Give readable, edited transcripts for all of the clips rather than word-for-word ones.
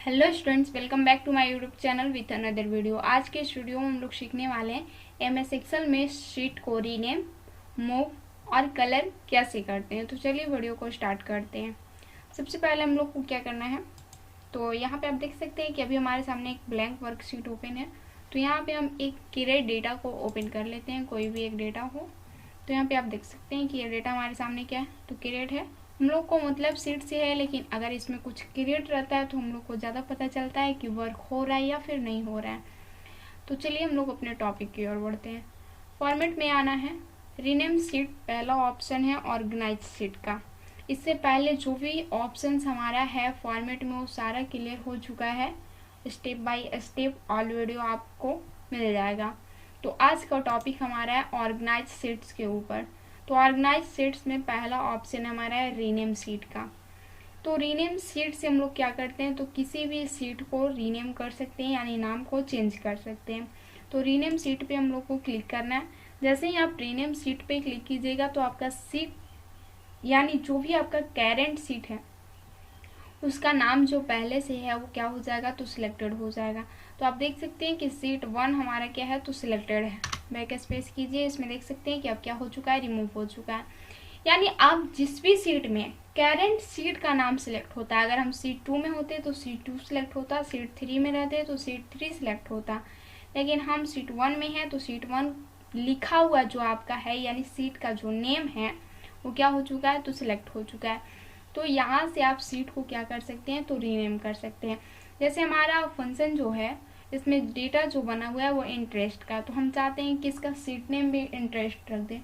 Hello students, welcome back to my YouTube channel with another video. आज के इस video में हम लोग सीखने वाले हैं एमएस एक्सेल में शीट को रीनेम, मूव और कलर कैसे करते हैं। तो चलिए वीडियो को स्टार्ट करते हैं। सबसे पहले हम लोग को क्या करना है, तो यहाँ पे आप देख सकते हैं कि अभी हमारे सामने एक ब्लैंक वर्कशीट ओपन है। तो यहाँ पे हम एक क्रिएट डेटा को ओपन कर लेते हैं, कोई भी एक डेटा हो। तो यहाँ पे आप देख सकते हैं कि ये डेटा हमारे सामने क्या है, तो क्रिएट है। हम लोग को मतलब सीट से है, लेकिन अगर इसमें कुछ क्रिएट रहता है तो हम लोग को ज़्यादा पता चलता है कि वर्क हो रहा है या फिर नहीं हो रहा है। तो चलिए हम लोग अपने टॉपिक की ओर बढ़ते हैं। फॉर्मेट में आना है, रीनेम सीट पहला ऑप्शन है ऑर्गेनाइज सीट का। इससे पहले जो भी ऑप्शंस हमारा है फॉर्मेट में वो सारा क्लियर हो चुका है, step by step all video आपको मिल जाएगा। तो आज का टॉपिक हमारा है ऑर्गेनाइज सीट्स के ऊपर। तो ऑर्गेनाइज सीट्स में पहला ऑप्शन हमारा है रीनेम सीट का। तो रीनेम सीट से हम लोग क्या करते हैं, तो किसी भी सीट को रीनेम कर सकते हैं, यानी नाम को चेंज कर सकते हैं। तो रीनेम सीट पे हम लोग को क्लिक करना है। जैसे ही आप रीनेम सीट पे क्लिक कीजिएगा तो आपका सीट यानी जो भी आपका करेंट सीट है उसका नाम जो पहले से है वो क्या हो जाएगा, तो सिलेक्टेड हो जाएगा। तो आप देख सकते हैं कि सीट 1 हमारा क्या है, तो सिलेक्टेड है। बैक स्पेस कीजिए, इसमें देख सकते हैं कि अब क्या हो चुका है, रिमूव हो चुका है। यानी आप जिस भी सीट में करेंट सीट का नाम सिलेक्ट होता है, अगर हम सीट 2 में होते तो सीट 2 सिलेक्ट होता, सीट 3 में रहते तो सीट 3 सिलेक्ट होता, लेकिन हम सीट 1 में हैं तो सीट 1 लिखा हुआ जो आपका है यानी सीट का जो नेम है वो क्या हो चुका है, तो सिलेक्ट हो चुका है। तो यहाँ से आप सीट को क्या कर सकते हैं, तो रीनेम कर सकते हैं। जैसे हमारा फंक्शन जो है इसमें डेटा जो बना हुआ है वो इंटरेस्ट का, तो हम चाहते हैं कि इसका सीट नेम भी इंटरेस्ट रख दें।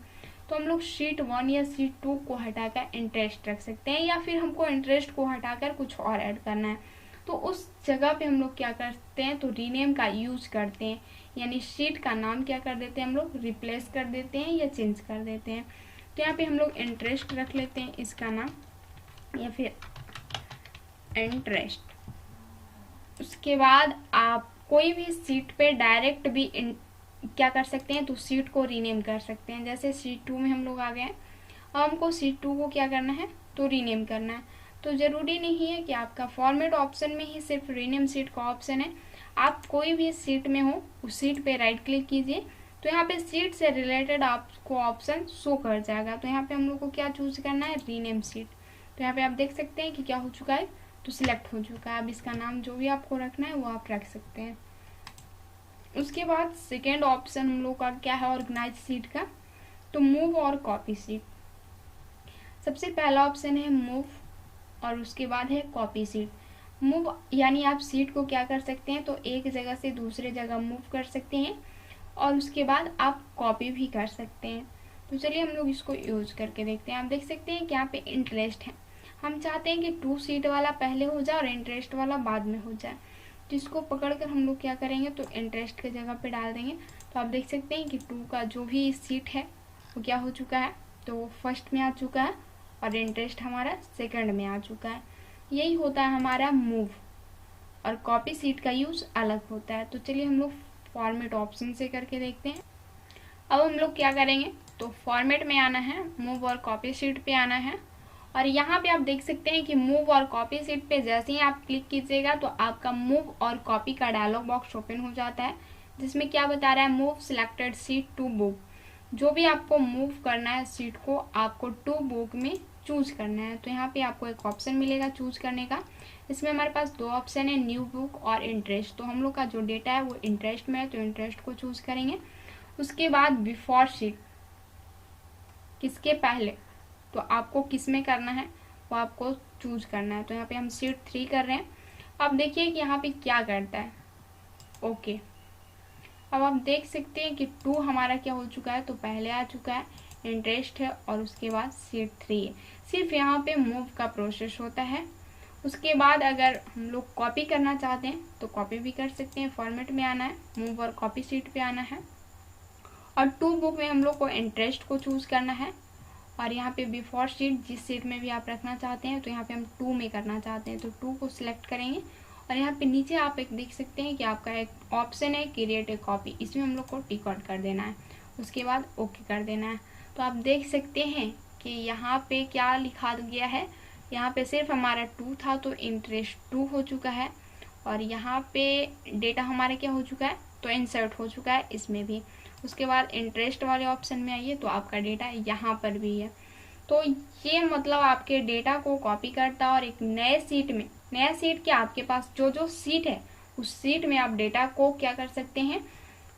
तो हम लोग सीट 1 या सीट 2 को हटाकर इंटरेस्ट रख सकते हैं, या फिर हमको इंटरेस्ट को हटाकर कुछ और ऐड करना है तो उस जगह पे हम लोग क्या करते हैं, तो रीनेम का यूज करते हैं। यानी सीट का नाम क्या कर देते हैं, हम लोग रिप्लेस कर देते हैं या चेंज कर देते हैं। तो यहाँ पे हम लोग इंटरेस्ट रख लेते हैं इसका नाम, या फिर इंटरेस्ट। उसके बाद आप कोई भी सीट पे डायरेक्ट भी क्या कर सकते हैं, तो सीट को रीनेम कर सकते हैं। जैसे सीट 2 में हम लोग आ गए हैं, अब हमको सीट 2 को क्या करना है, तो रीनेम करना है। तो ज़रूरी नहीं है कि आपका फॉर्मेट ऑप्शन में ही सिर्फ रीनेम सीट का ऑप्शन है। आप कोई भी सीट में हो उस सीट पे राइट क्लिक कीजिए, तो यहाँ पे सीट से रिलेटेड आपको ऑप्शन शो कर जाएगा। तो यहाँ पे हम लोग को क्या चूज करना है, रीनेम सीट। तो यहाँ पे आप देख सकते हैं कि क्या हो चुका है, तो सिलेक्ट हो चुका है। अब इसका नाम जो भी आपको रखना है वो आप रख सकते हैं। उसके बाद सेकेंड ऑप्शन हम लोग का क्या है, ऑर्गेनाइज सीट का। तो मूव और कॉपी सीट। सबसे पहला ऑप्शन है मूव और उसके बाद है कॉपी सीट। मूव यानी आप सीट को क्या कर सकते हैं, तो एक जगह से दूसरे जगह मूव कर सकते हैं, और उसके बाद आप कॉपी भी कर सकते हैं। तो चलिए हम लोग इसको यूज करके देखते हैं। आप देख सकते हैं कि यहाँ पे इंटरेस्ट है, हम चाहते हैं कि 2 सीट वाला पहले हो जाए और इंटरेस्ट वाला बाद में हो जाए। तो इसको पकड़कर हम लोग क्या करेंगे, तो इंटरेस्ट के जगह पे डाल देंगे। तो आप देख सकते हैं कि 2 का जो भी सीट है वो क्या हो चुका है, तो वो फर्स्ट में आ चुका है और इंटरेस्ट हमारा सेकंड में आ चुका है। यही होता है हमारा मूव, और कॉपी सीट का यूज अलग होता है। तो चलिए हम लोग फॉर्मेट ऑप्शन से करके देखते हैं। अब हम लोग क्या करेंगे, तो फॉर्मेट में आना है, मूव और कॉपी सीट पे आना है, और यहाँ पे आप देख सकते हैं कि मूव और कॉपी सीट पे जैसे ही आप क्लिक कीजिएगा तो आपका मूव और कॉपी का डायलॉग बॉक्स ओपन हो जाता है, जिसमें क्या बता रहा है, move selected seat to book. जो भी आपको मूव करना है सीट को, आपको टू बुक में चूज करना है। तो यहाँ पे आपको एक ऑप्शन मिलेगा चूज करने का। इसमें हमारे पास 2 ऑप्शन है, न्यू बुक और इंटरेस्ट। तो हम लोग का जो डेटा है वो इंटरेस्ट में है, तो इंटरेस्ट को चूज करेंगे। उसके बाद बिफोर सीट, किसके पहले, तो आपको किस में करना है वो आपको चूज करना है। तो यहाँ पे हम सीट 3 कर रहे हैं। अब देखिए कि यहाँ पे क्या करता है, ओके। अब आप देख सकते हैं कि 2 हमारा क्या हो चुका है, तो पहले आ चुका है, इंटरेस्ट है, और उसके बाद सीट 3 है। सिर्फ यहाँ पे मूव का प्रोसेस होता है। उसके बाद अगर हम लोग कॉपी करना चाहते हैं तो कॉपी भी कर सकते हैं। फॉर्मेट में आना है, मूव और कॉपी सीट पे आना है, और 2 बुक में हम लोग को इंटरेस्ट को चूज करना है, और यहाँ पे बिफोर सीट जिस सीट में भी आप रखना चाहते हैं, तो यहाँ पे हम 2 में करना चाहते हैं तो 2 को सिलेक्ट करेंगे। और यहाँ पे नीचे आप एक देख सकते हैं कि आपका एक ऑप्शन है क्रिएट ए कॉपी, इसमें हम लोग को टिक आउट कर देना है, उसके बाद ओके कर देना है। तो आप देख सकते हैं कि यहाँ पे क्या लिखा गया है, यहाँ पे सिर्फ हमारा 2 था तो इंटरेस्ट 2 हो चुका है, और यहाँ पे डेटा हमारा क्या हो चुका है, तो इंसर्ट हो चुका है इसमें भी। उसके बाद इंटरेस्ट वाले ऑप्शन में आइए तो आपका डेटा यहाँ पर भी है। तो ये मतलब आपके डेटा को कॉपी करता है और एक नए सीट में, नया सीट क्या, आपके पास जो जो सीट है उस सीट में आप डेटा को क्या कर सकते हैं,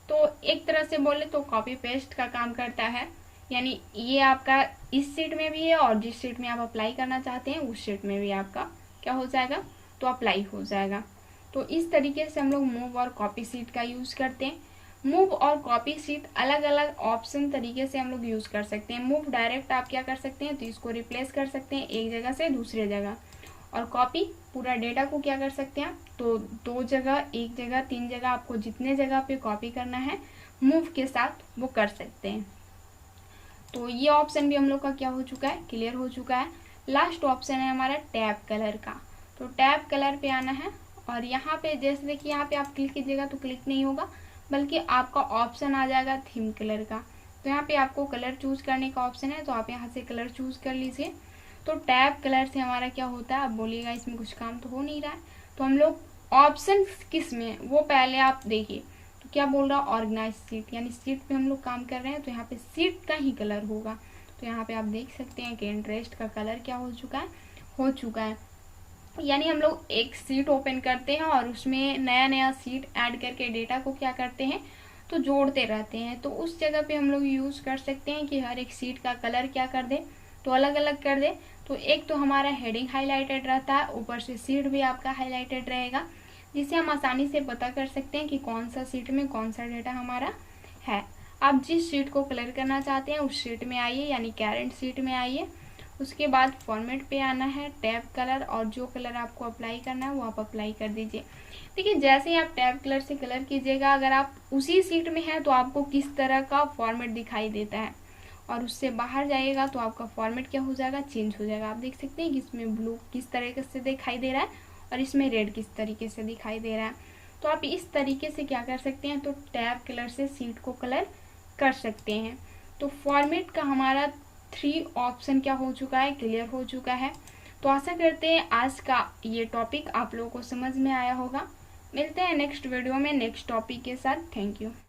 तो एक तरह से बोले तो कॉपी पेस्ट का काम करता है। यानी ये आपका इस सीट में भी है और जिस सीट में आप अप्लाई करना चाहते हैं उस सीट में भी आपका क्या हो जाएगा, तो अप्लाई हो जाएगा। तो इस तरीके से हम लोग मूव और कॉपी सीट का यूज़ करते हैं। मूव और कॉपी सीट अलग अलग ऑप्शन तरीके से हम लोग यूज़ कर सकते हैं। मूव डायरेक्ट आप क्या कर सकते हैं, तो इसको रिप्लेस कर सकते हैं एक जगह से दूसरे जगह। और कॉपी पूरा डेटा को क्या कर सकते हैं, तो 2 जगह, 1 जगह, 3 जगह, आपको जितने जगह पे कॉपी करना है मूव के साथ वो कर सकते हैं। तो ये ऑप्शन भी हम लोग का क्या हो चुका है, क्लियर हो चुका है। लास्ट ऑप्शन है हमारा टैब कलर का। तो टैब कलर पे आना है और यहाँ पे जैसे देखिए यहाँ पे आप क्लिक कीजिएगा तो क्लिक नहीं होगा, बल्कि आपका ऑप्शन आ जाएगा थीम कलर का। तो यहाँ पे आपको कलर चूज करने का ऑप्शन है, तो आप यहाँ से कलर चूज कर लीजिए। तो टैब कलर से हमारा क्या होता है, अब बोलिएगा इसमें कुछ काम तो हो नहीं रहा है। तो हम लोग ऑप्शन किस में, वो पहले आप देखिए। तो क्या बोल रहा है, ऑर्गेनाइज सीट, यानी सीट पे हम लोग काम कर रहे हैं तो यहाँ पे सीट का ही कलर होगा। तो यहाँ पे आप देख सकते हैं कि इंटरेस्ट का कलर क्या हो चुका है, हो चुका है। यानी हम लोग एक सीट ओपन करते हैं और उसमें नया नया सीट ऐड करके डेटा को क्या करते हैं, तो जोड़ते रहते हैं। तो उस जगह पे हम लोग यूज़ कर सकते हैं कि हर एक सीट का कलर क्या कर दे, तो अलग अलग कर दे। तो एक तो हमारा हेडिंग हाईलाइटेड रहता है, ऊपर से सीट भी आपका हाईलाइटेड रहेगा, जिससे हम आसानी से पता कर सकते हैं कि कौन सा सीट में कौन सा डेटा हमारा है। आप जिस सीट को कलर करना चाहते हैं उस सीट में आइए, यानी करेंट सीट में आइए। उसके बाद फॉर्मेट पे आना है, टैब कलर, और जो कलर आपको अप्लाई करना है वो आप अप्लाई कर दीजिए। देखिए जैसे ही आप टैब कलर से कलर कीजिएगा, अगर आप उसी सीट में हैं तो आपको किस तरह का फॉर्मेट दिखाई देता है, और उससे बाहर जाइएगा तो आपका फॉर्मेट क्या हो जाएगा, चेंज हो जाएगा। आप देख सकते हैं कि इसमें ब्लू किस तरीके से दिखाई दे रहा है और इसमें रेड किस तरीके से दिखाई दे रहा है। तो आप इस तरीके से क्या कर सकते हैं, तो टैब कलर से सीट को कलर कर सकते हैं। तो फॉर्मेट का हमारा 3 ऑप्शन क्या हो चुका है, क्लियर हो चुका है। तो आशा करते हैं आज का ये टॉपिक आप लोगों को समझ में आया होगा। मिलते हैं नेक्स्ट वीडियो में नेक्स्ट टॉपिक के साथ। Thank you.